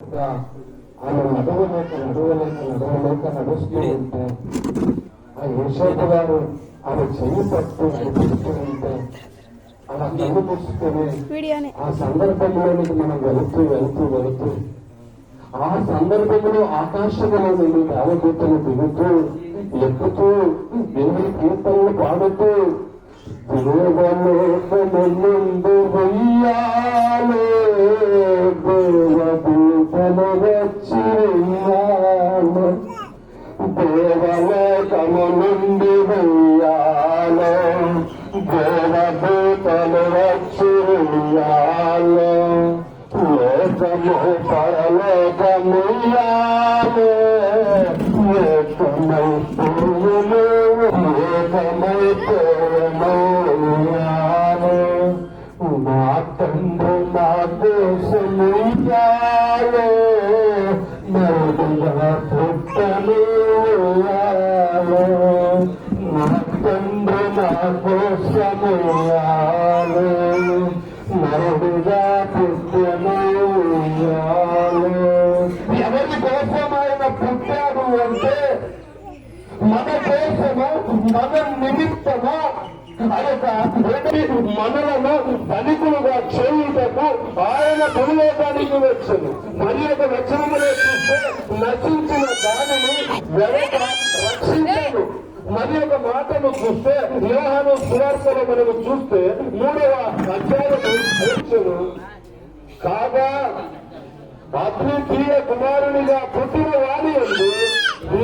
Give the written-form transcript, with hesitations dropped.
ఆయన నడవలేక నడుస్తూ ఉంటే ఆ యేషోపు గారు ఆయన చెయ్యి పట్టు నడిపిస్తూ ఉంటే అలా కళ్ళు మూసుకొని ఆ సందర్భంలోనికి మనం వెళుతూ ఆ సందర్భంలో ఆకాశంలో నుండి దేవదూతలు దిగుతూ ఎక్కుతూ దేవుని కీర్తనలు పాడుతూ ముందు వెయ్యాలో దేవదూతలు వచ్చి వెయ్యాలో దేవలోకము నుండి వెయ్యాలో దేవదూతలు వచ్చి వెయ్యాలో లోకము పరలోకముయాలో ఏకమై పూలు ఏకమై పూలమోయాలో నా తండ్రి నా దేశముయాలో నరుడుగా పుట్టముయాలో నా తండ్రి నా కోసముయాలో నరుడుగా ఎవరి కోసం ఆయన పుట్టాడు అంటే మన కోసము మన నిమిత్తము మనలను ధనికులుగా చేయుటకు ఆయన భూలోకానికి వచ్చను. మరి ఒక వచనములో చూస్తే నశించిన దానిని వెనక రక్షించాడు. మరి ఒక మాటను చూస్తే యోహాను సువార్తలో మనము చూస్తే 3వ అధ్యాయము వచ్చును. కాగా అద్వితీయ కుమారునిగా పుట్టిన వారి యందు ఈ